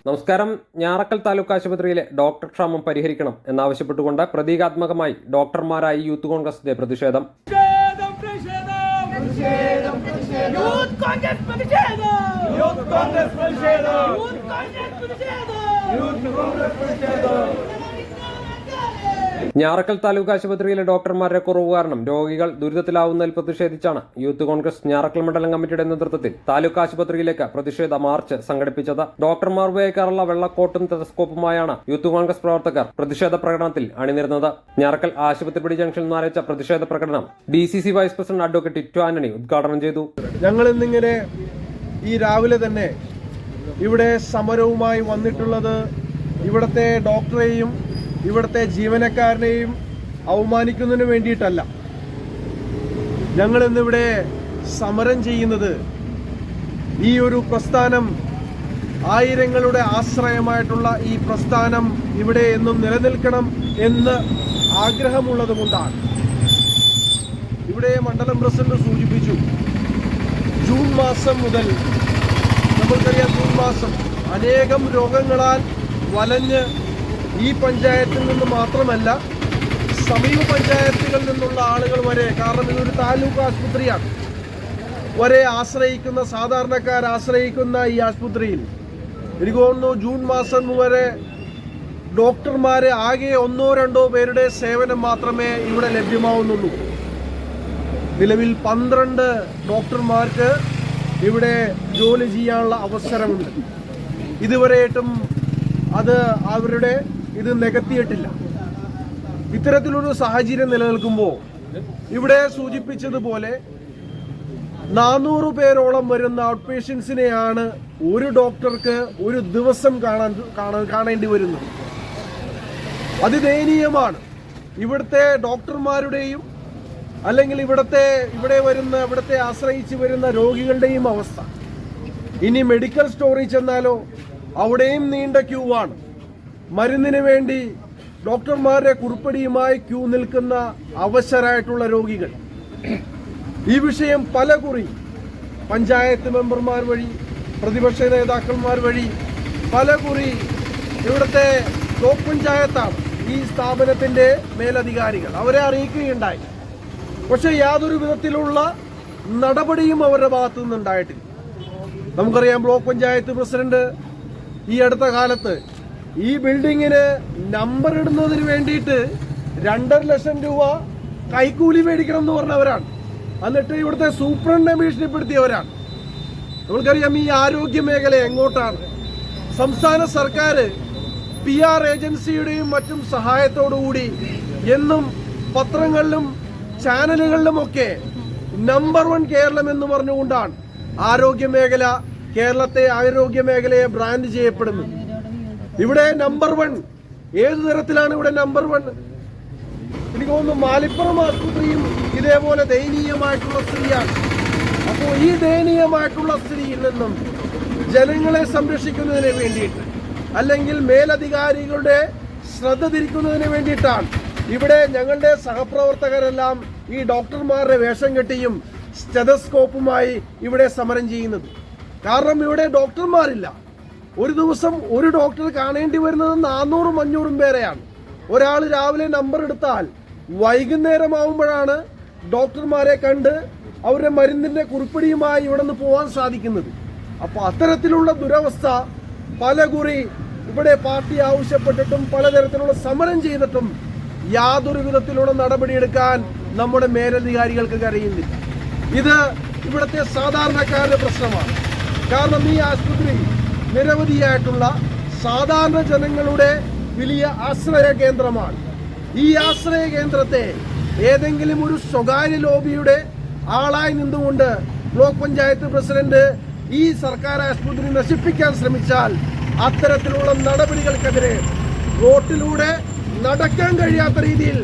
നമസ്കാരം. ഞാറക്കൽ താലൂക്ക് ആശുപത്രിയിലെ ഡോക്ടർ ക്ഷാമം പരിഹരിക്കണം എന്നാവശ്യപ്പെട്ടുകൊണ്ട് പ്രതീകാത്മകമായി ഡോക്ടർമാരായി യൂത്ത് കോൺഗ്രസിന്റെ പ്രതിഷേധം. ഞാറക്കൽ താലൂക്ക് ആശുപത്രിയിലെ ഡോക്ടർമാരുടെ കുറവ് കാരണം രോഗികൾ ദുരിതത്തിലാവുന്നതിൽ പ്രതിഷേധിച്ചാണ് യൂത്ത് കോൺഗ്രസ് ഞാറക്കൽ മണ്ഡലം കമ്മിറ്റിയുടെ നേതൃത്വത്തിൽ താലൂക്ക് ആശുപത്രിയിലേക്ക് പ്രതിഷേധ മാർച്ച് സംഘടിപ്പിച്ചത്. ഡോക്ടർമാർ ഉപയോഗിക്കാറുള്ള വെള്ളക്കോട്ടും ടെലസ്കോപ്പുമായാണ് യൂത്ത് കോൺഗ്രസ് പ്രവർത്തകർ പ്രതിഷേധ പ്രകടനത്തിൽ അണിനിരുന്നത്. ഞാറക്കൽ ആശുപത്രിപ്പടി ജംഗ്ഷനിൽ നിന്ന് ആരംഭിച്ച പ്രതിഷേധ പ്രകടനം DCC vice president advocate Tittu Antony ഉദ്ഘാടനം ചെയ്തു. ഞങ്ങൾ ഇന്നിങ്ങനെ ഈ രാവിലെ തന്നെ ഇവിടെ സമരവുമായി വന്നിട്ടുള്ളത് ഇവിടുത്തെ ഡോക്ടറെയും ഇവിടുത്തെ ജീവനക്കാരനെയും അവമാനിക്കുന്നതിന് വേണ്ടിയിട്ടല്ല. ഞങ്ങൾ ഇന്നിവിടെ സമരം ചെയ്യുന്നത് ഈ ഒരു പ്രസ്ഥാനം, ആയിരങ്ങളുടെ ആശ്രയമായിട്ടുള്ള ഈ പ്രസ്ഥാനം ഇവിടെ എന്നും നിലനിൽക്കണം എന്ന് ആഗ്രഹമുള്ളത് കൊണ്ടാണ്. ഇവിടെ മണ്ഡലം പ്രസിഡന്റ് സൂചിപ്പിച്ചു, ജൂൺ മാസം മുതൽ നമുക്കറിയാം, ജൂൺ മാസം അനേകം രോഗങ്ങളാൽ വലഞ്ഞ് ഈ പഞ്ചായത്തിൽ നിന്ന് മാത്രമല്ല സമീപ പഞ്ചായത്തുകളിൽ നിന്നുള്ള ആളുകൾ വരെ, കാരണം ഇതൊരു താലൂക്ക് ആശുപത്രിയാണ്, വരെ ആശ്രയിക്കുന്ന, സാധാരണക്കാർ ആശ്രയിക്കുന്ന ഈ ആശുപത്രിയിൽ എനിക്ക് തോന്നുന്നു ജൂൺ മാസം വരെ ഡോക്ടർമാരെ ആകെ 1-2 പേരുടെ സേവനം മാത്രമേ ഇവിടെ ലഭ്യമാവുന്നുള്ളൂ. നിലവിൽ 12 ഡോക്ടർമാർക്ക് ഇവിടെ ജോലി ചെയ്യാനുള്ള അവസരമുണ്ട്. ഇതുവരെയായിട്ടും അത് അവരുടെ ഇത് നികത്തിയിട്ടില്ല. ഇത്തരത്തിലൊരു സാഹചര്യം നിലനിൽക്കുമ്പോൾ ഇവിടെ സൂചിപ്പിച്ചതുപോലെ 400 പേരോളം വരുന്ന ഔട്ട് പേഷ്യൻസിനെയാണ് ഒരു ഡോക്ടർക്ക് ഒരു ദിവസം കാണേണ്ടി വരുന്നത്. അതിദയനീയമാണ് ഇവിടുത്തെ ഡോക്ടർമാരുടെയും അല്ലെങ്കിൽ ഇവിടുത്തെ ആശ്രയിച്ച് വരുന്ന രോഗികളുടെയും അവസ്ഥ. ഇനി മെഡിക്കൽ സ്റ്റോറിൽ ചെന്നാലോ അവിടെയും നീണ്ട ക്യൂ ആണ്. മരുന്നിന് വേണ്ടി ഡോക്ടർമാരുടെ കുറിപ്പടിയുമായി ക്യൂ നിൽക്കുന്ന അവശരായിട്ടുള്ള രോഗികൾ. ഈ വിഷയം പലകുറി പഞ്ചായത്ത് മെമ്പർമാർ വഴി, പ്രതിപക്ഷ നേതാക്കന്മാർ വഴി പലകുറി ഇവിടുത്തെ ബ്ലോക്ക് പഞ്ചായത്താണ് ഈ സ്ഥാപനത്തിന്റെ മേലധികാരികൾ, അവരെ അറിയിക്കുകയുണ്ടായി. പക്ഷെ യാതൊരു വിധത്തിലുള്ള നടപടിയും അവരുടെ ഭാഗത്തു നിന്നുണ്ടായിട്ടില്ല. നമുക്കറിയാം, ബ്ലോക്ക് പഞ്ചായത്ത് പ്രസിഡന്റ് ഈ അടുത്ത കാലത്ത് ഈ ബിൽഡിങ്ങിന് നമ്പർ ഇടുന്നതിന് വേണ്ടിയിട്ട് 2.5 ലക്ഷം രൂപ കൈക്കൂലി മേടിക്കണം എന്ന് പറഞ്ഞവരാണ്. എന്നിട്ട് ഇവിടുത്തെ സൂപ്രണ്ടിനെ ഭീഷണിപ്പെടുത്തിയവരാണ്. നമുക്കറിയാം ഈ ആരോഗ്യ മേഖല എങ്ങോട്ടാണ്. സംസ്ഥാന സർക്കാർ PR ഏജൻസിയുടെയും മറ്റും സഹായത്തോടുകൂടി എന്നും പത്രങ്ങളിലും ചാനലുകളിലുമൊക്കെ നമ്പർ 1 കേരളം എന്ന് പറഞ്ഞുകൊണ്ടാണ് കേരളത്തെ ആരോഗ്യ മേഖലയെ ബ്രാൻഡ് ചെയ്യപ്പെടുന്നത്. ഇവിടെ നമ്പർ 1 ഏതു തരത്തിലാണ് ഇവിടെ നമ്പർ 1? എനിക്ക് തോന്നുന്നു മാലിപ്പുറം ആശുപത്രിയും ഇതേപോലെ ദയനീയമായിട്ടുള്ള സ്ഥിതിയാണ്. അപ്പോൾ ഈ ദയനീയമായിട്ടുള്ള സ്ഥിതിയിൽ നിന്നും ജനങ്ങളെ സംരക്ഷിക്കുന്നതിന് വേണ്ടിയിട്ട്, അല്ലെങ്കിൽ മേലധികാരികളുടെ ശ്രദ്ധ തിരിക്കുന്നതിന് വേണ്ടിയിട്ടാണ് ഇവിടെ ഞങ്ങളുടെ സഹപ്രവർത്തകരെല്ലാം ഈ ഡോക്ടർമാരുടെ വേഷം കെട്ടിയും സ്റ്റെതസ്കോപ്പുമായി ഇവിടെ സമരം ചെയ്യുന്നത്. കാരണം ഇവിടെ ഡോക്ടർമാരില്ല. ഒരു ദിവസം ഒരു ഡോക്ടർ കാണേണ്ടി വരുന്നത് 400-500 പേരെയാണ്. ഒരാൾ രാവിലെ നമ്പർ എടുത്താൽ വൈകുന്നേരമാവുമ്പോഴാണ് ഡോക്ടർമാരെ കണ്ട് അവരുടെ മരുന്നിന്റെ കുറിപ്പടിയുമായി ഇവിടെ നിന്ന് പോകാൻ സാധിക്കുന്നത്. അപ്പോൾ അത്തരത്തിലുള്ള ദുരവസ്ഥ പലകുറി ഇവിടെ പാർട്ടി ആവശ്യപ്പെട്ടിട്ടും പലതരത്തിലുള്ള സമരം ചെയ്തിട്ടും യാതൊരു വിധത്തിലുള്ള നടപടിയെടുക്കാൻ നമ്മുടെ മേലധികാരികൾക്ക് കഴിയുന്നില്ല. ഇത് ഇവിടുത്തെ സാധാരണക്കാരുടെ പ്രശ്നമാണ്. കാരണം ഈ ആശുപത്രി നിരവധിയായിട്ടുള്ള സാധാരണ ജനങ്ങളുടെ വലിയ ആശ്രയ കേന്ദ്രമാണ്. ഈ ആശ്രയ കേന്ദ്രത്തെ ഏതെങ്കിലും ഒരു സ്വകാര്യ ലോബിയുടെ ആളായി നിന്നുകൊണ്ട് ബ്ലോക്ക് പഞ്ചായത്ത് പ്രസിഡന്റ് ഈ സർക്കാർ ആശുപത്രി നശിപ്പിക്കാൻ ശ്രമിച്ചാൽ അത്തരത്തിലുള്ള നടപടികൾക്കെതിരെ റോട്ടിലൂടെ നടക്കാൻ കഴിയാത്ത രീതിയിൽ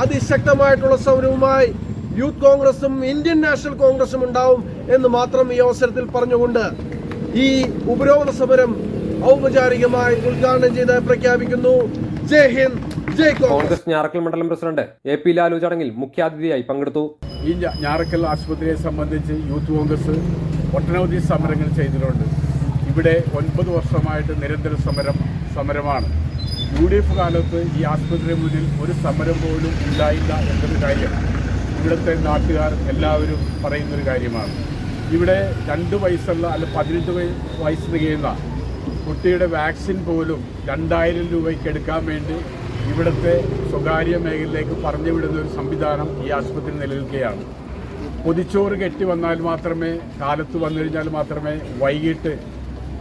അതിശക്തമായിട്ടുള്ള സമരവുമായി യൂത്ത് കോൺഗ്രസും ഇന്ത്യൻ നാഷണൽ കോൺഗ്രസും ഉണ്ടാവും എന്ന് മാത്രം ഈ അവസരത്തിൽ പറഞ്ഞുകൊണ്ട് ഈ ഉപരോധ സമരം ഔപചാരികമായി ഉദ്ഘാടനം ചെയ്ത് പ്രഖ്യാപിക്കുന്നു. ജയ് ഹിന്ദ്, ജയ് കോൺഗ്രസ് ഞാറക്കൽ മണ്ഡലം പ്രസിഡന്റ് AP ലാലു ചടങ്ങിൽ മുഖ്യാതിഥിയായി പങ്കെടുത്തു. ഈ ഞാറക്കൽ ആശുപത്രിയെ സംബന്ധിച്ച് യൂത്ത് കോൺഗ്രസ് ഒട്ടനവധി സമരങ്ങൾ ചെയ്തിട്ടുണ്ട്. ഇവിടെ 9 വർഷമായിട്ട് നിരന്തര സമരമാണ്. UDF കാലത്ത് ഈ ആശുപത്രിയുടെ മുന്നിൽ ഒരു സമരം പോലും ഉണ്ടായില്ല എന്നൊരു കാര്യം ഇവിടുത്തെ നാട്ടുകാർ എല്ലാവരും പറയുന്നൊരു കാര്യമാണ്. ഇവിടെ 2 വയസ്സുള്ള അല്ല 18 വയസ്സ് തികയുന്ന കുട്ടിയുടെ വാക്സിൻ പോലും 2000 രൂപയ്ക്ക് എടുക്കാൻ വേണ്ടി ഇവിടുത്തെ സ്വകാര്യ മേഖലയിലേക്ക് പറഞ്ഞു വിടുന്ന ഒരു സംവിധാനം ഈ ആശുപത്രി നിലനിൽക്കുകയാണ്. പൊതിച്ചോറ് കെട്ടി വന്നാൽ മാത്രമേ, കാലത്ത് വന്നു കഴിഞ്ഞാൽ മാത്രമേ വൈകിട്ട്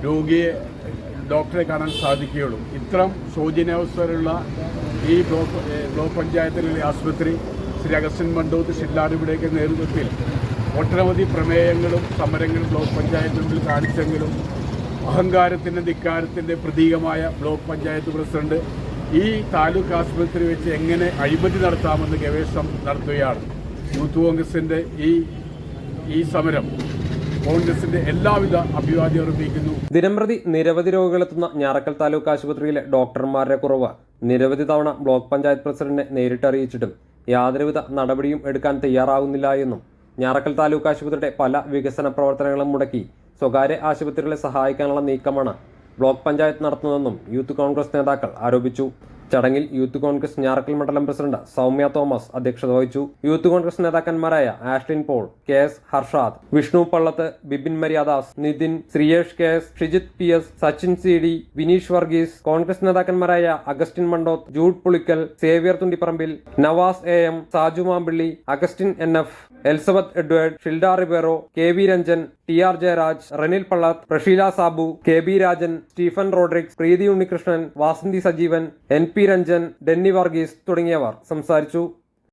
രോഗിയെ ഡോക്ടറെ കാണാൻ സാധിക്കുകയുള്ളൂ. ഇത്തരം ശോചനീയാവസ്ഥയിലുള്ള ഈ ബ്ലോക്ക് പഞ്ചായത്തിലെ ആശുപത്രി ശ്രീ അഗസ്റ്റിൻ മണ്ടോത്ത് ഷില്ലാറിയുടെയൊക്കെ നേതൃത്വത്തിൽ ഒട്ടനവധി പ്രമേയങ്ങളും സമരങ്ങളും ബ്ലോക്ക് പഞ്ചായത്ത് മുമ്പിൽ കാണിച്ചെങ്കിലും അഹങ്കാരത്തിൻ്റെ ധിക്കാരത്തിൻ്റെ പ്രതീകമായ ബ്ലോക്ക് പഞ്ചായത്ത് പ്രസിഡന്റ് ഈ താലൂക്ക് ആശുപത്രി വെച്ച് എങ്ങനെ അഴിമതി നടത്താമെന്ന് ഗവേഷണം നടത്തുകയാണ്. യൂത്ത് കോൺഗ്രസിൻ്റെ ഈ സമരം കോൺഗ്രസിന്റെ എല്ലാവിധ അഭിവാദ്യം അർപ്പിക്കുന്നു. ദിനംപ്രതി നിരവധി രോഗികളെത്തുന്ന ഞാറക്കൽ താലൂക്ക് ആശുപത്രിയിലെ ഡോക്ടർമാരുടെ കുറവ് നിരവധി തവണ ബ്ലോക്ക് പഞ്ചായത്ത് പ്രസിഡന്റിനെ നേരിട്ട് അറിയിച്ചിട്ടും യാതൊരുവിധ നടപടിയും എടുക്കാൻ തയ്യാറാവുന്നില്ല എന്നും ഞാറക്കൽ താലൂക്ക് ആശുപത്രിയുടെ പല വികസന പ്രവർത്തനങ്ങളും മുടക്കി സ്വകാര്യ ആശുപത്രികളെ സഹായിക്കാനുള്ള നീക്കമാണ് ബ്ലോക്ക് പഞ്ചായത്ത് നടത്തുന്നതെന്നും യൂത്ത് കോൺഗ്രസ് നേതാക്കൾ ആരോപിച്ചു. ചടങ്ങിൽ യൂത്ത് കോൺഗ്രസ് ഞാറക്കൽ മണ്ഡലം പ്രസിഡന്റ് സൗമ്യ തോമസ് അധ്യക്ഷത വഹിച്ചു. യൂത്ത് കോൺഗ്രസ് നേതാക്കന്മാരായ Ashlin Paul, KS Harshad, Vishnu Pallath, Bibin Maryadas, Nithin, Sreeyesh KS, Shijith PS, Sachin CD, Vineesh Varghese, Congress നേതാക്കന്മാരായ Augustine Mandoth, Jude Pulikkal, Xavier Thundiparambil, Navas AM, Saju Mampilly, Augustine NF, Elizabeth Edward, Shilda Ribeiro, KV Ranjan, TR Jayaraj, Ranil Pallath, Prasheela Sabu, KB Rajan, Stephen Rodrigues, Preethi Unnikrishnan, Vasanthi Sajeevan, NP Ranjan, Denny Varghese തുടങ്ങിയവർ സംസാരിച്ചു.